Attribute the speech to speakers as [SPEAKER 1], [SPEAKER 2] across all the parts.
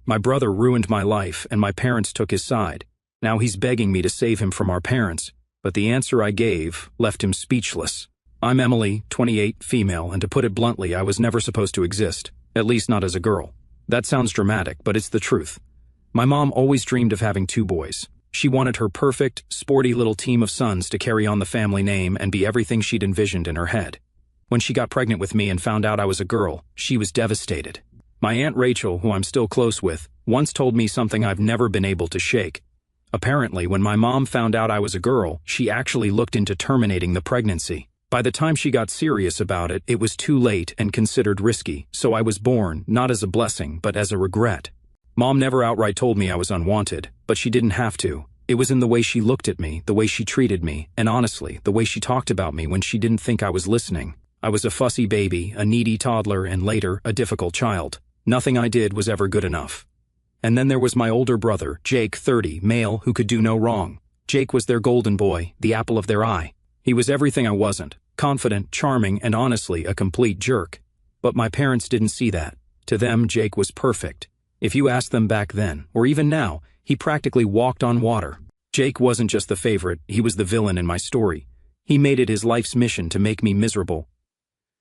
[SPEAKER 1] My brother ruined my life and my parents took his side. Now he's begging me to save him from our parents, but the answer I gave left him speechless. I'm Emily, 28, female, and to put it bluntly, I was never supposed to exist, at least not as a girl. That sounds dramatic, but it's the truth. My mom always dreamed of having 2 boys. She wanted her perfect, sporty little team of sons to carry on the family name and be everything she'd envisioned in her head. When she got pregnant with me and found out I was a girl, she was devastated. My Aunt Rachel, who I'm still close with, once told me something I've never been able to shake. Apparently, when my mom found out I was a girl, she actually looked into terminating the pregnancy. By the time she got serious about it, it was too late and considered risky, so I was born, not as a blessing, but as a regret. Mom never outright told me I was unwanted, but she didn't have to. It was in the way she looked at me, the way she treated me, and honestly, the way she talked about me when she didn't think I was listening. I was a fussy baby, a needy toddler, and later, a difficult child. Nothing I did was ever good enough. And then there was my older brother, Jake, 30, male, who could do no wrong. Jake was their golden boy, the apple of their eye. He was everything I wasn't, confident, charming, and honestly, a complete jerk. But my parents didn't see that. To them, Jake was perfect. If you asked them back then, or even now, he practically walked on water. Jake wasn't just the favorite, he was the villain in my story. He made it his life's mission to make me miserable.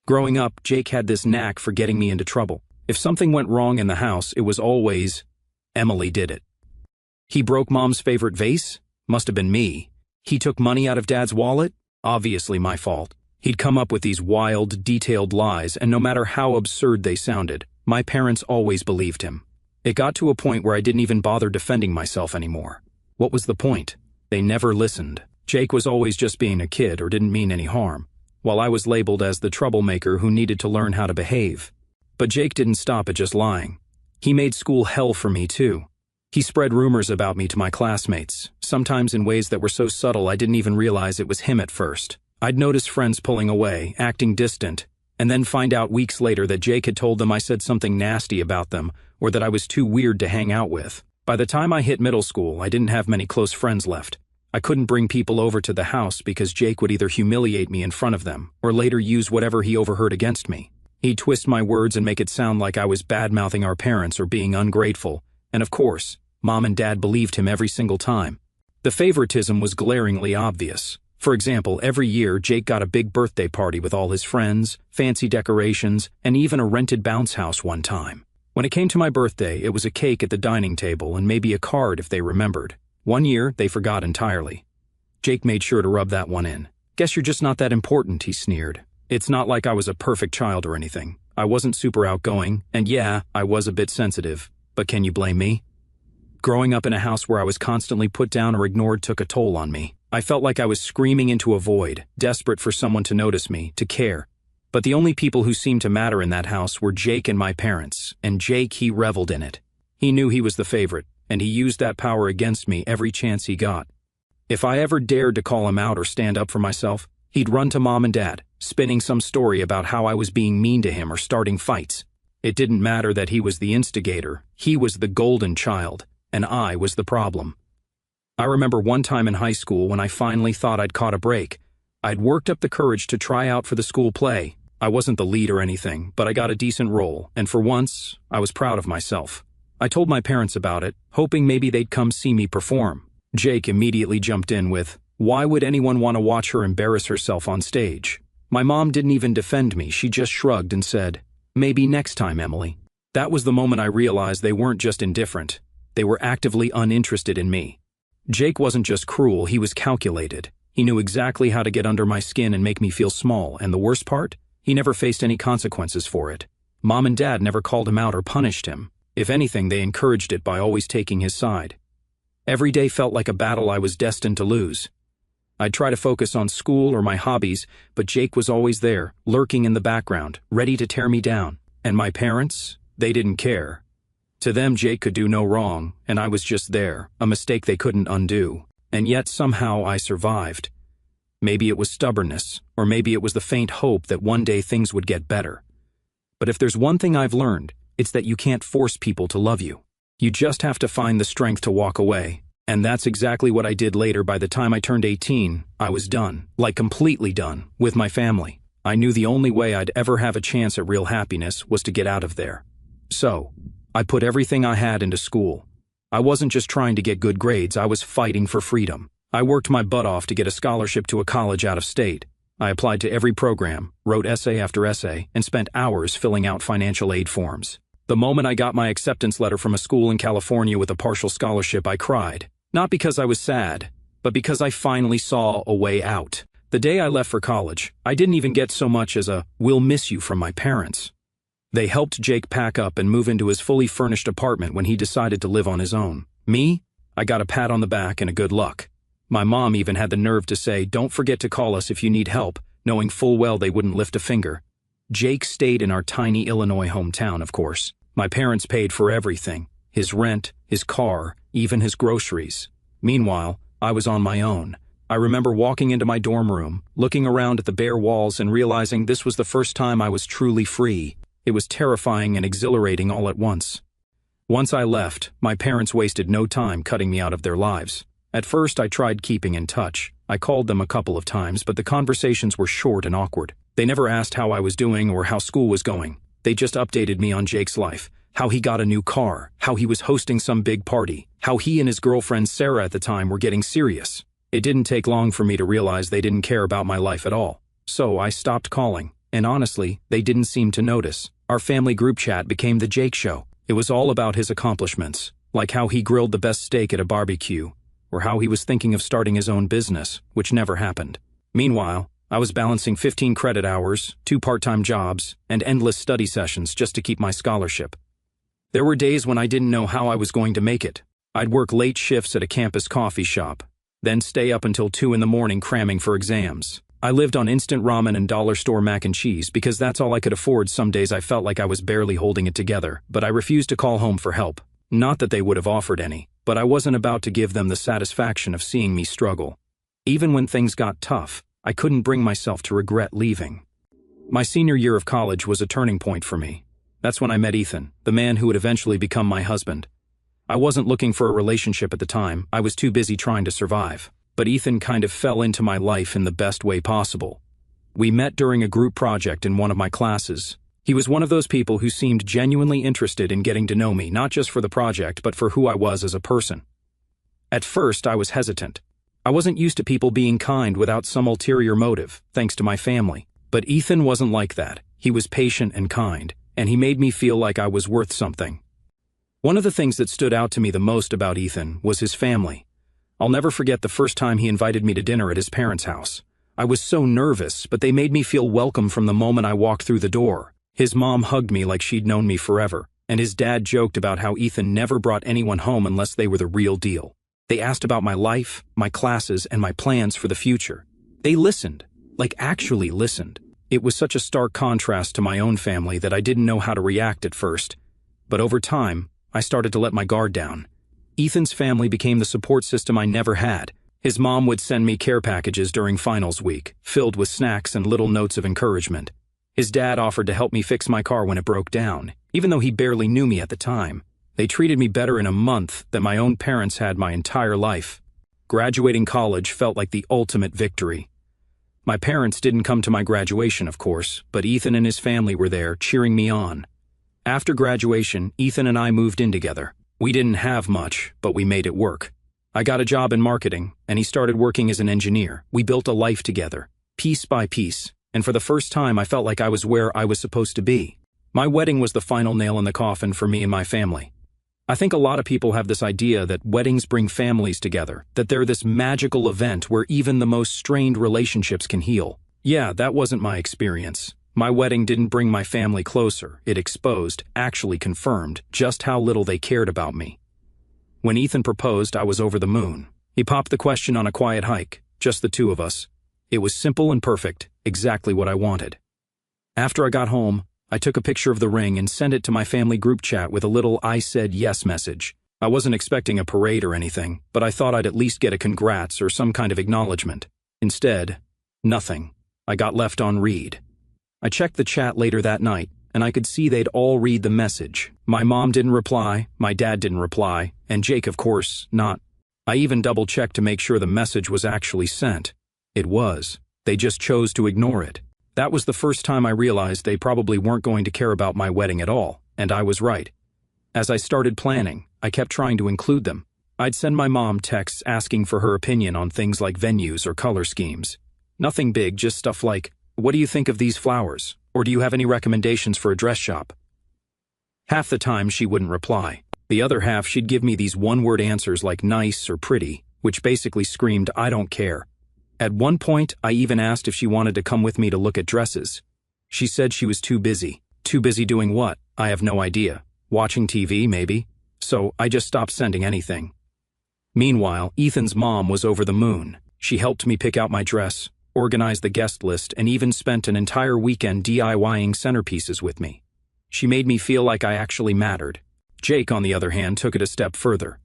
[SPEAKER 1] Growing up, Jake had this knack for getting me into trouble. If something went wrong in the house, it was always, Emily did it. He broke Mom's favorite vase? Must have been me. He took money out of Dad's wallet? Obviously my fault. He'd come up with these wild, detailed lies, and no matter how absurd they sounded, my parents always believed him. It got to a point where I didn't even bother defending myself anymore. What was the point? They never listened. Jake was always just being a kid or didn't mean any harm, while I was labeled as the troublemaker who needed to learn how to behave. But Jake didn't stop at just lying. He made school hell for me too. He spread rumors about me to my classmates, sometimes in ways that were so subtle I didn't even realize it was him at first. I'd notice friends pulling away, acting distant, and then find out weeks later that Jake had told them I said something nasty about them or that I was too weird to hang out with. By the time I hit middle school, I didn't have many close friends left. I couldn't bring people over to the house because Jake would either humiliate me in front of them or later use whatever he overheard against me. He'd twist my words and make it sound like I was bad-mouthing our parents or being ungrateful, and of course, Mom and Dad believed him every single time. The favoritism was glaringly obvious. For example, every year Jake got a big birthday party with all his friends, fancy decorations, and even a rented bounce house one time. When it came to my birthday, it was a cake at the dining table and maybe a card if they remembered. One year, they forgot entirely. Jake made sure to rub that one in. "Guess you're just not that important," he sneered. It's not like I was a perfect child or anything. I wasn't super outgoing, and yeah, I was a bit sensitive. But can you blame me? Growing up in a house where I was constantly put down or ignored took a toll on me. I felt like I was screaming into a void, desperate for someone to notice me, to care. But the only people who seemed to matter in that house were Jake and my parents, and Jake, he reveled in it. He knew he was the favorite, and he used that power against me every chance he got. If I ever dared to call him out or stand up for myself, he'd run to Mom and Dad, spinning some story about how I was being mean to him or starting fights. It didn't matter that he was the instigator. He was the golden child, and I was the problem. I remember one time in high school when I finally thought I'd caught a break. I'd worked up the courage to try out for the school play. I wasn't the lead or anything, but I got a decent role, and for once, I was proud of myself. I told my parents about it, hoping maybe they'd come see me perform. Jake immediately jumped in with, "Why would anyone want to watch her embarrass herself on stage?" My mom didn't even defend me, she just shrugged and said, "Maybe next time, Emily." That was the moment I realized they weren't just indifferent. They were actively uninterested in me. Jake wasn't just cruel, he was calculated. He knew exactly how to get under my skin and make me feel small, and the worst part? He never faced any consequences for it. Mom and Dad never called him out or punished him. If anything, they encouraged it by always taking his side. Every day felt like a battle I was destined to lose. I'd try to focus on school or my hobbies, but Jake was always there, lurking in the background, ready to tear me down. And my parents? They didn't care. To them, Jake could do no wrong, and I was just there, a mistake they couldn't undo. And yet somehow I survived. Maybe it was stubbornness, or maybe it was the faint hope that one day things would get better. But if there's one thing I've learned, it's that you can't force people to love you. You just have to find the strength to walk away. And that's exactly what I did later. By the time I turned 18, I was done, like completely done, with my family. I knew the only way I'd ever have a chance at real happiness was to get out of there. So, I put everything I had into school. I wasn't just trying to get good grades, I was fighting for freedom. I worked my butt off to get a scholarship to a college out of state. I applied to every program, wrote essay after essay, and spent hours filling out financial aid forms. The moment I got my acceptance letter from a school in California with a partial scholarship, I cried. Not because I was sad, but because I finally saw a way out. The day I left for college, I didn't even get so much as a "we'll miss you" from my parents. They helped Jake pack up and move into his fully furnished apartment when he decided to live on his own. Me? I got a pat on the back and a good luck. My mom even had the nerve to say, "Don't forget to call us if you need help," knowing full well they wouldn't lift a finger. Jake stayed in our tiny Illinois hometown, of course. My parents paid for everything: his rent, his car, even his groceries. Meanwhile, I was on my own. I remember walking into my dorm room, looking around at the bare walls and realizing this was the first time I was truly free. It was terrifying and exhilarating all at once. Once I left, my parents wasted no time cutting me out of their lives. At first, I tried keeping in touch. I called them a couple of times, but the conversations were short and awkward. They never asked how I was doing or how school was going. They just updated me on Jake's life, how he got a new car, how he was hosting some big party, how he and his girlfriend Sarah at the time were getting serious. It didn't take long for me to realize they didn't care about my life at all. So I stopped calling, and honestly, they didn't seem to notice. Our family group chat became the Jake Show. It was all about his accomplishments, like how he grilled the best steak at a barbecue, or how he was thinking of starting his own business, which never happened. Meanwhile, I was balancing 15 credit hours, 2 part-time jobs, and endless study sessions just to keep my scholarship. There were days when I didn't know how I was going to make it. I'd work late shifts at a campus coffee shop, then stay up until 2 in the morning cramming for exams. I lived on instant ramen and dollar store mac and cheese because that's all I could afford. Some days I felt like I was barely holding it together, but I refused to call home for help. Not that they would have offered any, but I wasn't about to give them the satisfaction of seeing me struggle. Even when things got tough, I couldn't bring myself to regret leaving. My senior year of college was a turning point for me. That's when I met Ethan, the man who would eventually become my husband. I wasn't looking for a relationship at the time. I was too busy trying to survive. But Ethan kind of fell into my life in the best way possible. We met during a group project in one of my classes. He was one of those people who seemed genuinely interested in getting to know me, not just for the project, but for who I was as a person. At first, I was hesitant. I wasn't used to people being kind without some ulterior motive, thanks to my family. But Ethan wasn't like that. He was patient and kind, and he made me feel like I was worth something. One of the things that stood out to me the most about Ethan was his family. I'll never forget the first time he invited me to dinner at his parents' house. I was so nervous, but they made me feel welcome from the moment I walked through the door. His mom hugged me like she'd known me forever, and his dad joked about how Ethan never brought anyone home unless they were the real deal. They asked about my life, my classes, and my plans for the future. They listened, like actually listened. It was such a stark contrast to my own family that I didn't know how to react at first. But over time, I started to let my guard down. Ethan's family became the support system I never had. His mom would send me care packages during finals week, filled with snacks and little notes of encouragement. His dad offered to help me fix my car when it broke down, even though he barely knew me at the time. They treated me better in a month than my own parents had my entire life. Graduating college felt like the ultimate victory. My parents didn't come to my graduation, of course, but Ethan and his family were there, cheering me on. After graduation, Ethan and I moved in together. We didn't have much, but we made it work. I got a job in marketing, and he started working as an engineer. We built a life together, piece by piece, and for the first time I felt like I was where I was supposed to be. My wedding was the final nail in the coffin for me and my family. I think a lot of people have this idea that weddings bring families together, that they're this magical event where even the most strained relationships can heal. Yeah, that wasn't my experience. My wedding didn't bring my family closer. It exposed, actually confirmed, just how little they cared about me. When Ethan proposed, I was over the moon. He popped the question on a quiet hike, just the two of us. It was simple and perfect, exactly what I wanted. After I got home, I took a picture of the ring and sent it to my family group chat with a little "I said yes" message. I wasn't expecting a parade or anything, but I thought I'd at least get a congrats or some kind of acknowledgement. Instead, nothing. I got left on read. I checked the chat later that night, and I could see they'd all read the message. My mom didn't reply, my dad didn't reply, and Jake, of course, not. I even double-checked to make sure the message was actually sent. It was. They just chose to ignore it. That was the first time I realized they probably weren't going to care about my wedding at all, and I was right. As I started planning, I kept trying to include them. I'd send my mom texts asking for her opinion on things like venues or color schemes. Nothing big, just stuff like, "What do you think of these flowers?" Or "Do you have any recommendations for a dress shop?" Half the time she wouldn't reply. The other half she'd give me these one-word answers like nice or pretty, which basically screamed, "I don't care." At one point, I even asked if she wanted to come with me to look at dresses. She said she was too busy. Too busy doing what? I have no idea. Watching TV, maybe? So I just stopped sending anything. Meanwhile, Ethan's mom was over the moon. She helped me pick out my dress, organized the guest list, and even spent an entire weekend DIYing centerpieces with me. She made me feel like I actually mattered. Jake, on the other hand, took it a step further.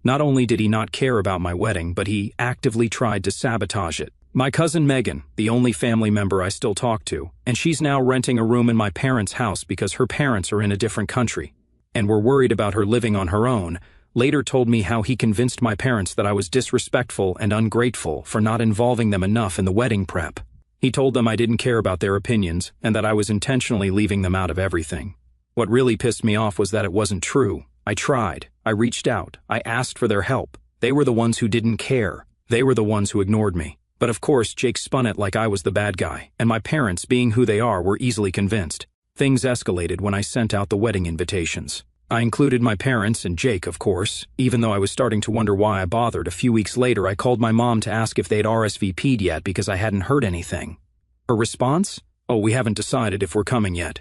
[SPEAKER 1] Not only did he not care about my wedding, but he actively tried to sabotage it. My cousin Megan, the only family member I still talk to, and she's now renting a room in my parents' house because her parents are in a different country, and were worried about her living on her own, later told me how he convinced my parents that I was disrespectful and ungrateful for not involving them enough in the wedding prep. He told them I didn't care about their opinions and that I was intentionally leaving them out of everything. What really pissed me off was that it wasn't true. I tried. I reached out. I asked for their help. They were the ones who didn't care. They were the ones who ignored me. But of course, Jake spun it like I was the bad guy, and my parents, being who they are, were easily convinced. Things escalated when I sent out the wedding invitations. I included my parents and Jake, of course, even though I was starting to wonder why I bothered. A few weeks later, I called my mom to ask if they'd RSVP'd yet because I hadn't heard anything. Her response? "Oh, we haven't decided if we're coming yet."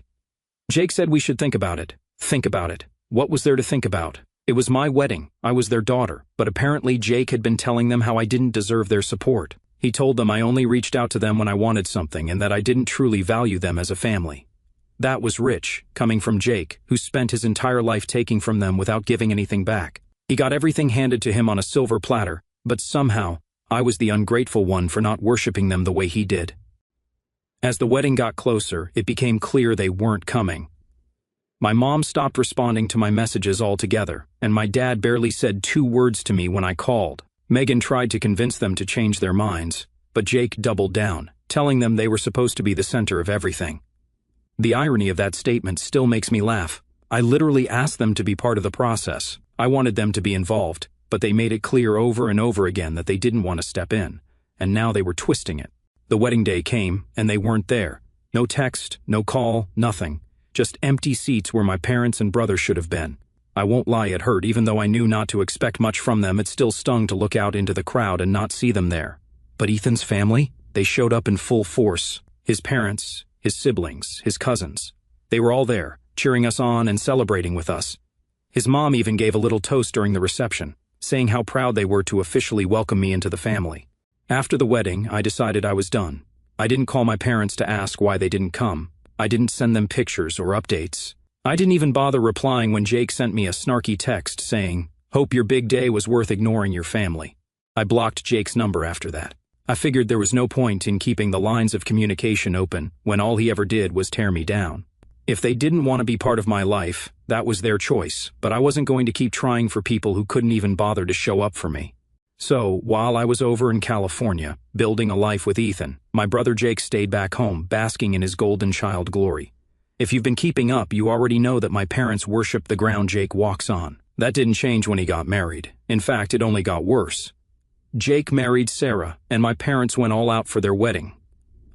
[SPEAKER 1] Jake said we should think about it. Think about it. What was there to think about? It was my wedding. I was their daughter, but apparently Jake had been telling them how I didn't deserve their support. He told them I only reached out to them when I wanted something and that I didn't truly value them as a family. That was rich, coming from Jake, who spent his entire life taking from them without giving anything back. He got everything handed to him on a silver platter, but somehow, I was the ungrateful one for not worshiping them the way he did. As the wedding got closer, it became clear they weren't coming. My mom stopped responding to my messages altogether, and my dad barely said 2 words to me when I called. Megan tried to convince them to change their minds, but Jake doubled down, telling them they were supposed to be the center of everything. The irony of that statement still makes me laugh. I literally asked them to be part of the process. I wanted them to be involved, but they made it clear over and over again that they didn't want to step in, and now they were twisting it. The wedding day came, and they weren't there. No text, no call, nothing. Just empty seats where my parents and brother should have been. I won't lie, it hurt. Even though I knew not to expect much from them, it still stung to look out into the crowd and not see them there. But Ethan's family? They showed up in full force. His parents, his siblings, his cousins. They were all there, cheering us on and celebrating with us. His mom even gave a little toast during the reception, saying how proud they were to officially welcome me into the family. After the wedding, I decided I was done. I didn't call my parents to ask why they didn't come. I didn't send them pictures or updates. I didn't even bother replying when Jake sent me a snarky text saying, "Hope your big day was worth ignoring your family." I blocked Jake's number after that. I figured there was no point in keeping the lines of communication open when all he ever did was tear me down. If they didn't want to be part of my life, that was their choice, but I wasn't going to keep trying for people who couldn't even bother to show up for me. So, while I was over in California, building a life with Ethan, my brother Jake stayed back home, basking in his golden child glory. If you've been keeping up, you already know that my parents worship the ground Jake walks on. That didn't change when he got married. In fact, it only got worse. Jake married Sarah, and my parents went all out for their wedding.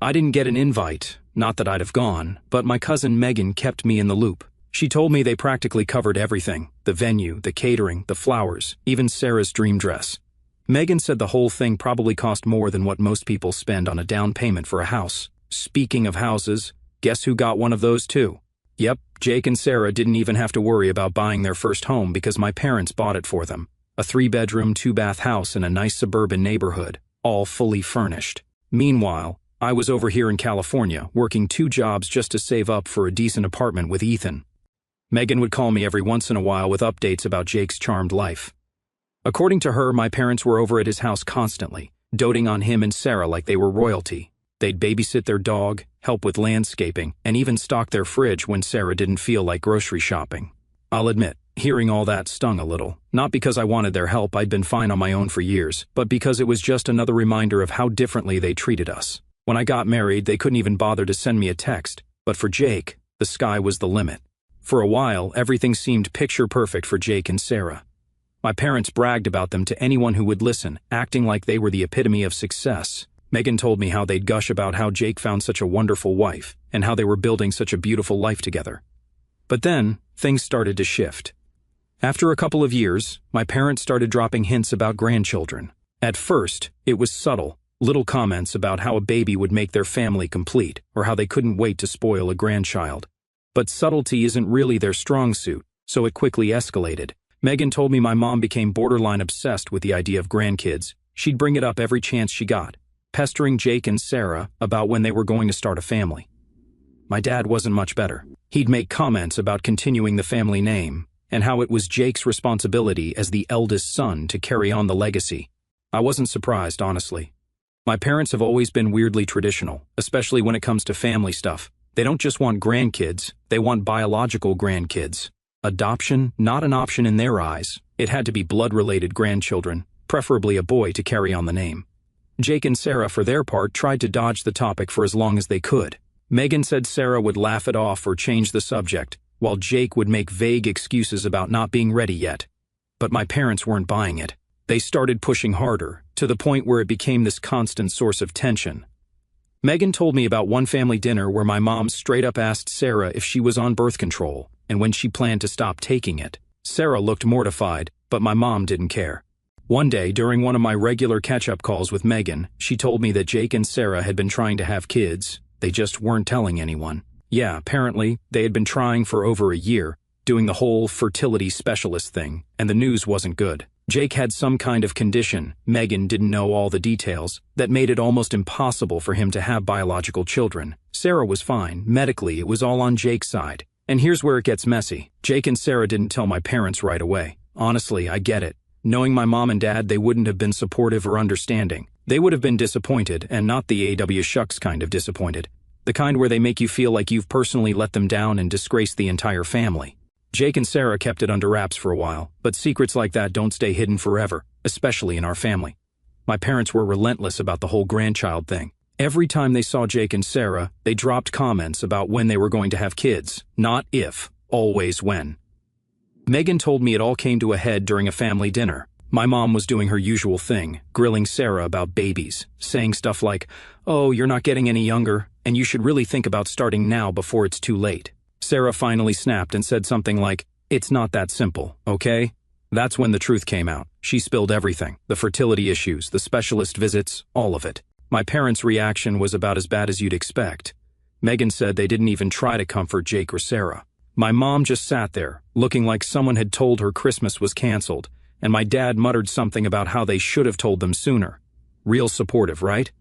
[SPEAKER 1] I didn't get an invite, not that I'd have gone, but my cousin Megan kept me in the loop. She told me they practically covered everything: the venue, the catering, the flowers, even Sarah's dream dress. Megan said the whole thing probably cost more than what most people spend on a down payment for a house. Speaking of houses, guess who got one of those too? Yep, Jake and Sarah didn't even have to worry about buying their first home because my parents bought it for them. A 3-bedroom, 2-bath house in a nice suburban neighborhood, all fully furnished. Meanwhile, I was over here in California, working 2 jobs just to save up for a decent apartment with Ethan. Megan would call me every once in a while with updates about Jake's charmed life. According to her, my parents were over at his house constantly, doting on him and Sarah like they were royalty. They'd babysit their dog, help with landscaping, and even stock their fridge when Sarah didn't feel like grocery shopping. I'll admit, hearing all that stung a little. Not because I wanted their help, I'd been fine on my own for years, but because it was just another reminder of how differently they treated us. When I got married, they couldn't even bother to send me a text, but for Jake, the sky was the limit. For a while, everything seemed picture perfect for Jake and Sarah. My parents bragged about them to anyone who would listen, acting like they were the epitome of success. Megan told me how they'd gush about how Jake found such a wonderful wife, and how they were building such a beautiful life together. But then, things started to shift. After a couple of years, my parents started dropping hints about grandchildren. At first, it was subtle, little comments about how a baby would make their family complete, or how they couldn't wait to spoil a grandchild. But subtlety isn't really their strong suit, so it quickly escalated. Megan told me my mom became borderline obsessed with the idea of grandkids. She'd bring it up every chance she got, pestering Jake and Sarah about when they were going to start a family. My dad wasn't much better. He'd make comments about continuing the family name, and how it was Jake's responsibility as the eldest son to carry on the legacy. I wasn't surprised, honestly. My parents have always been weirdly traditional, especially when it comes to family stuff. They don't just want grandkids, they want biological grandkids. Adoption, not an option in their eyes. It had to be blood-related grandchildren, preferably a boy to carry on the name. Jake and Sarah, for their part, tried to dodge the topic for as long as they could. Megan said Sarah would laugh it off or change the subject, while Jake would make vague excuses about not being ready yet. But my parents weren't buying it. They started pushing harder, to the point where it became this constant source of tension. Megan told me about one family dinner where my mom straight up asked Sarah if she was on birth control, and when she planned to stop taking it. Sarah looked mortified, but my mom didn't care. One day, during one of my regular catch-up calls with Megan, she told me that Jake and Sarah had been trying to have kids, they just weren't telling anyone. Yeah, apparently, they had been trying for over a year, doing the whole fertility specialist thing, and the news wasn't good. Jake had some kind of condition, Megan didn't know all the details, that made it almost impossible for him to have biological children. Sarah was fine, medically it was all on Jake's side. And here's where it gets messy. Jake and Sarah didn't tell my parents right away. Honestly, I get it. Knowing my mom and dad, they wouldn't have been supportive or understanding. They would have been disappointed, and not the AW shucks kind of disappointed. The kind where they make you feel like you've personally let them down and disgraced the entire family. Jake and Sarah kept it under wraps for a while, but secrets like that don't stay hidden forever, especially in our family. My parents were relentless about the whole grandchild thing. Every time they saw Jake and Sarah, they dropped comments about when they were going to have kids. Not if, always when. Megan told me it all came to a head during a family dinner. My mom was doing her usual thing, grilling Sarah about babies, saying stuff like, "Oh, you're not getting any younger, and you should really think about starting now before it's too late." Sarah finally snapped and said something like, "It's not that simple, okay?" That's when the truth came out. She spilled everything, the fertility issues, the specialist visits, all of it. My parents' reaction was about as bad as you'd expect. Megan said they didn't even try to comfort Jake or Sarah. My mom just sat there, looking like someone had told her Christmas was canceled, and my dad muttered something about how they should have told them sooner. Real supportive, right?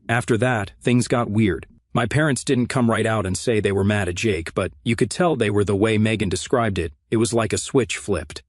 [SPEAKER 1] After that, things got weird. My parents didn't come right out and say they were mad at Jake, but you could tell they were the way Megan described it. It was like a switch flipped.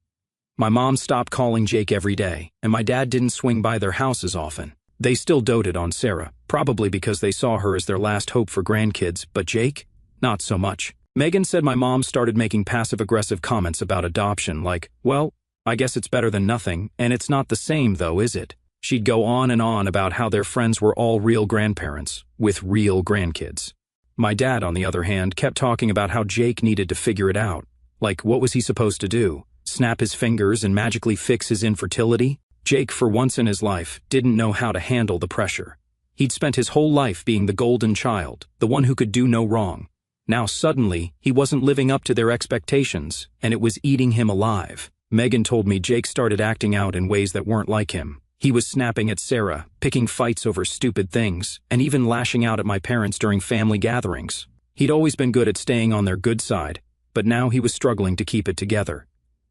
[SPEAKER 1] My mom stopped calling Jake every day, and my dad didn't swing by their house as often. They still doted on Sarah, probably because they saw her as their last hope for grandkids, but Jake? Not so much. Megan said my mom started making passive-aggressive comments about adoption, like, "Well, I guess it's better than nothing, and it's not the same though, is it?" She'd go on and on about how their friends were all real grandparents, with real grandkids. My dad, on the other hand, kept talking about how Jake needed to figure it out. Like, what was he supposed to do? Snap his fingers and magically fix his infertility? Jake, for once in his life, didn't know how to handle the pressure. He'd spent his whole life being the golden child, the one who could do no wrong. Now suddenly, he wasn't living up to their expectations, and it was eating him alive. Megan told me Jake started acting out in ways that weren't like him. He was snapping at Sarah, picking fights over stupid things, and even lashing out at my parents during family gatherings. He'd always been good at staying on their good side, but now he was struggling to keep it together.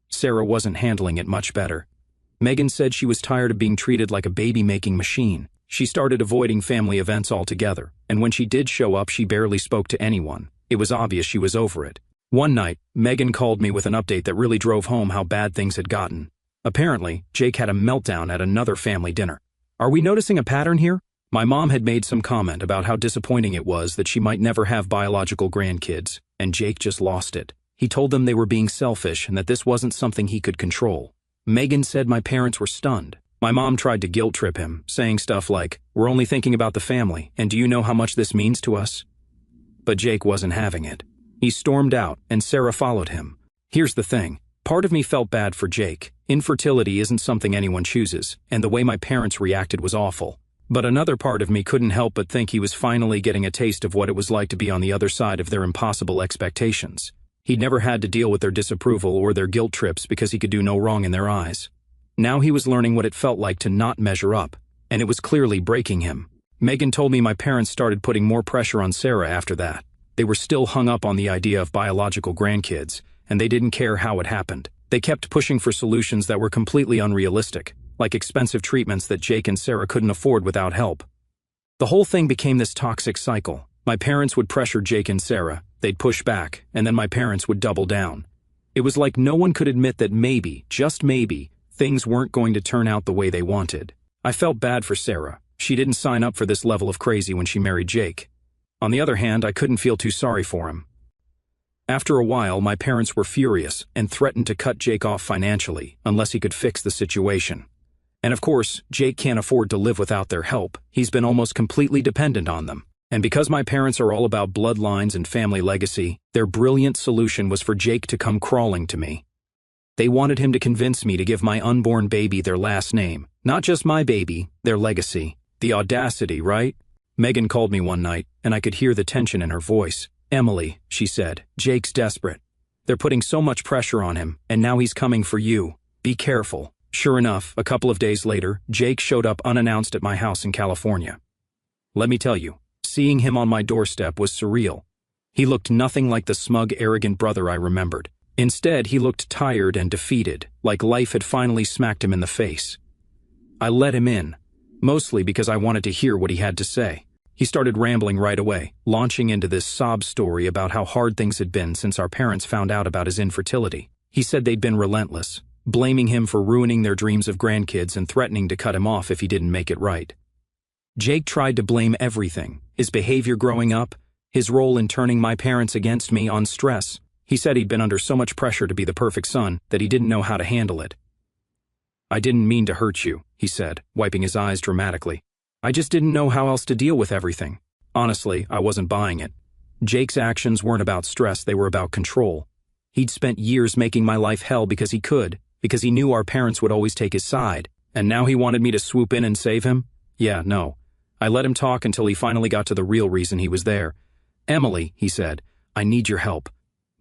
[SPEAKER 1] Sarah wasn't handling it much better. Megan said she was tired of being treated like a baby-making machine. She started avoiding family events altogether, and when she did show up, she barely spoke to anyone. It was obvious she was over it. One night, Megan called me with an update that really drove home how bad things had gotten. Apparently, Jake had a meltdown at another family dinner. Are we noticing a pattern here? My mom had made some comment about how disappointing it was that she might never have biological grandkids, and Jake just lost it. He told them they were being selfish and that this wasn't something he could control. Megan said my parents were stunned. My mom tried to guilt trip him, saying stuff like, "We're only thinking about the family, and do you know how much this means to us?" But Jake wasn't having it. He stormed out, and Sarah followed him. Here's the thing. Part of me felt bad for Jake. Infertility isn't something anyone chooses, and the way my parents reacted was awful. But another part of me couldn't help but think he was finally getting a taste of what it was like to be on the other side of their impossible expectations. He'd never had to deal with their disapproval or their guilt trips because he could do no wrong in their eyes. Now he was learning what it felt like to not measure up, and it was clearly breaking him. Megan told me my parents started putting more pressure on Sarah after that. They were still hung up on the idea of biological grandkids, and they didn't care how it happened. They kept pushing for solutions that were completely unrealistic, like expensive treatments that Jake and Sarah couldn't afford without help. The whole thing became this toxic cycle. My parents would pressure Jake and Sarah, they'd push back, and then my parents would double down. It was like no one could admit that maybe, just maybe, things weren't going to turn out the way they wanted. I felt bad for Sarah. She didn't sign up for this level of crazy when she married Jake. On the other hand, I couldn't feel too sorry for him. After a while, my parents were furious and threatened to cut Jake off financially unless he could fix the situation. And of course, Jake can't afford to live without their help. He's been almost completely dependent on them. And because my parents are all about bloodlines and family legacy, their brilliant solution was for Jake to come crawling to me. They wanted him to convince me to give my unborn baby their last name. Not just my baby, their legacy. The audacity, right? Megan called me one night, and I could hear the tension in her voice. "Emily," she said, "Jake's desperate. They're putting so much pressure on him, and now he's coming for you. Be careful." Sure enough, a couple of days later, Jake showed up unannounced at my house in California. Let me tell you, seeing him on my doorstep was surreal. He looked nothing like the smug, arrogant brother I remembered. Instead, he looked tired and defeated, like life had finally smacked him in the face. I let him in, mostly because I wanted to hear what he had to say. He started rambling right away, launching into this sob story about how hard things had been since our parents found out about his infertility. He said they'd been relentless, blaming him for ruining their dreams of grandkids and threatening to cut him off if he didn't make it right. Jake tried to blame everything: his behavior growing up, his role in turning my parents against me, on stress. He said he'd been under so much pressure to be the perfect son that he didn't know how to handle it. "I didn't mean to hurt you," he said, wiping his eyes dramatically. "I just didn't know how else to deal with everything." Honestly, I wasn't buying it. Jake's actions weren't about stress, they were about control. He'd spent years making my life hell because he could, because he knew our parents would always take his side, and now he wanted me to swoop in and save him? Yeah, no. I let him talk until he finally got to the real reason he was there. "Emily," he said, "I need your help.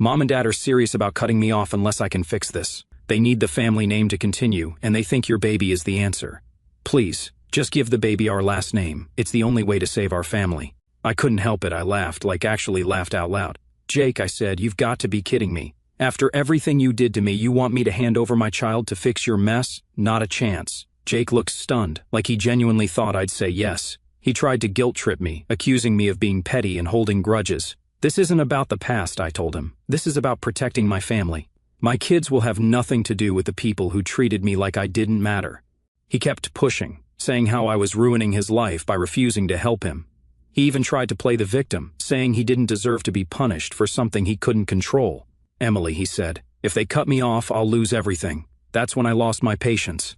[SPEAKER 1] Mom and Dad are serious about cutting me off unless I can fix this. They need the family name to continue, and they think your baby is the answer. Please, just give the baby our last name. It's the only way to save our family." I couldn't help it. I laughed, like actually laughed out loud. "Jake," I said, "you've got to be kidding me. After everything you did to me, you want me to hand over my child to fix your mess? Not a chance." Jake looked stunned, like he genuinely thought I'd say yes. He tried to guilt-trip me, accusing me of being petty and holding grudges. "This isn't about the past," I told him. "This is about protecting my family. My kids will have nothing to do with the people who treated me like I didn't matter." He kept pushing, saying how I was ruining his life by refusing to help him. He even tried to play the victim, saying he didn't deserve to be punished for something he couldn't control. "Emily," he said, "if they cut me off, I'll lose everything." That's when I lost my patience.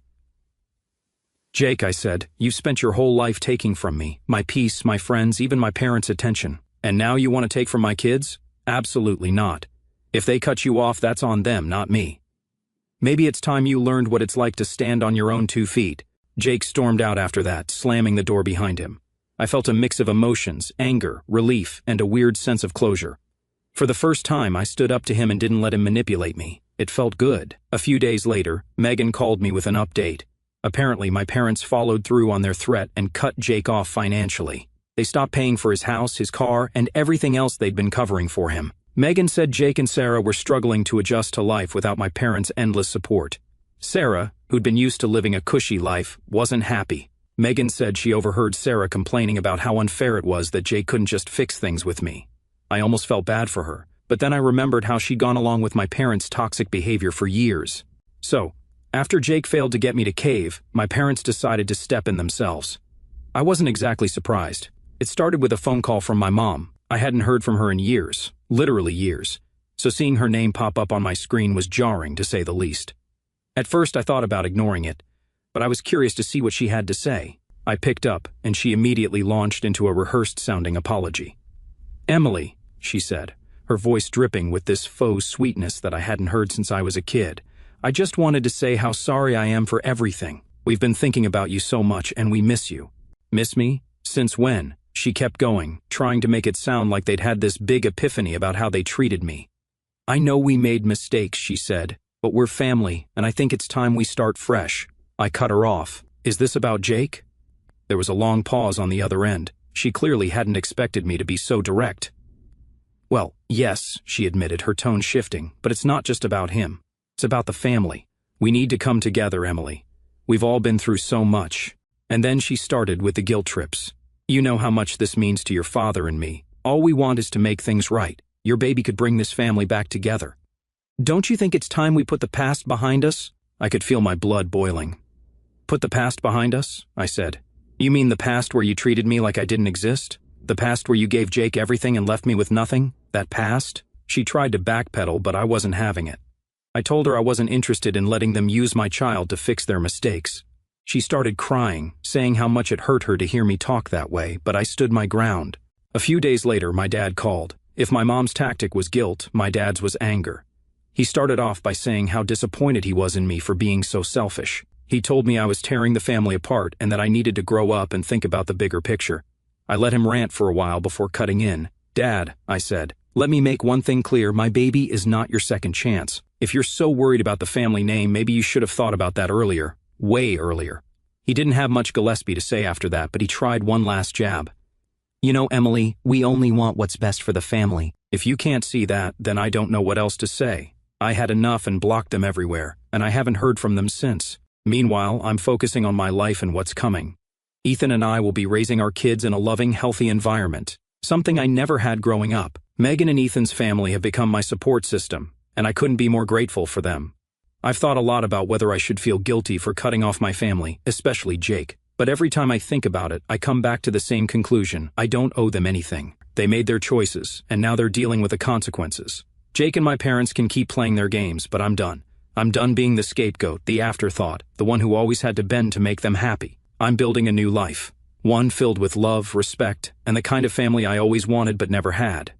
[SPEAKER 1] "Jake," I said, "you've spent your whole life taking from me, my peace, my friends, even my parents' attention. And now you want to take from my kids? Absolutely not. If they cut you off, that's on them, not me. Maybe it's time you learned what it's like to stand on your own 2 feet. Jake stormed out after that, slamming the door behind him. I felt a mix of emotions, anger, relief, and a weird sense of closure. For the first time, I stood up to him and didn't let him manipulate me. It felt good. A few days later, Megan called me with an update. Apparently, my parents followed through on their threat and cut Jake off financially. They stopped paying for his house, his car, and everything else they'd been covering for him. Megan said Jake and Sarah were struggling to adjust to life without my parents' endless support. Sarah, who'd been used to living a cushy life, wasn't happy. Megan said she overheard Sarah complaining about how unfair it was that Jake couldn't just fix things with me. I almost felt bad for her, but then I remembered how she'd gone along with my parents' toxic behavior for years. So, after Jake failed to get me to cave, my parents decided to step in themselves. I wasn't exactly surprised. It started with a phone call from my mom. I hadn't heard from her in years, literally years, so seeing her name pop up on my screen was jarring, to say the least. At first I thought about ignoring it, but I was curious to see what she had to say. I picked up, and she immediately launched into a rehearsed-sounding apology. "Emily," she said, her voice dripping with this faux sweetness that I hadn't heard since I was a kid. "I just wanted to say how sorry I am for everything. We've been thinking about you so much and we miss you." "Miss me? Since when?" She kept going, trying to make it sound like they'd had this big epiphany about how they treated me. "I know we made mistakes," she said, "but we're family, and I think it's time we start fresh." I cut her off. "Is this about Jake?" There was a long pause on the other end. She clearly hadn't expected me to be so direct. "Well, yes," she admitted, her tone shifting, "but it's not just about him. It's about the family. We need to come together, Emily. We've all been through so much." And then she started with the guilt trips. "You know how much this means to your father and me. All we want is to make things right. Your baby could bring this family back together. Don't you think it's time we put the past behind us?" I could feel my blood boiling. "Put the past behind us?" I said. "You mean the past where you treated me like I didn't exist? The past where you gave Jake everything and left me with nothing? That past?" She tried to backpedal, but I wasn't having it. I told her I wasn't interested in letting them use my child to fix their mistakes. She started crying, saying how much it hurt her to hear me talk that way, but I stood my ground. A few days later, my dad called. If my mom's tactic was guilt, my dad's was anger. He started off by saying how disappointed he was in me for being so selfish. He told me I was tearing the family apart and that I needed to grow up and think about the bigger picture. I let him rant for a while before cutting in. "Dad," I said, "let me make one thing clear, my baby is not your second chance. If you're so worried about the family name, maybe you should have thought about that earlier. Way earlier." He didn't have much Gillespie to say after that, but he tried one last jab. "You know, Emily, we only want what's best for the family. If you can't see that, then I don't know what else to say." I had enough and blocked them everywhere, and I haven't heard from them since. Meanwhile, I'm focusing on my life and what's coming. Ethan and I will be raising our kids in a loving, healthy environment, something I never had growing up. Megan and Ethan's family have become my support system, and I couldn't be more grateful for them. I've thought a lot about whether I should feel guilty for cutting off my family, especially Jake. But every time I think about it, I come back to the same conclusion. I don't owe them anything. They made their choices, and now they're dealing with the consequences. Jake and my parents can keep playing their games, but I'm done. I'm done being the scapegoat, the afterthought, the one who always had to bend to make them happy. I'm building a new life. One filled with love, respect, and the kind of family I always wanted but never had.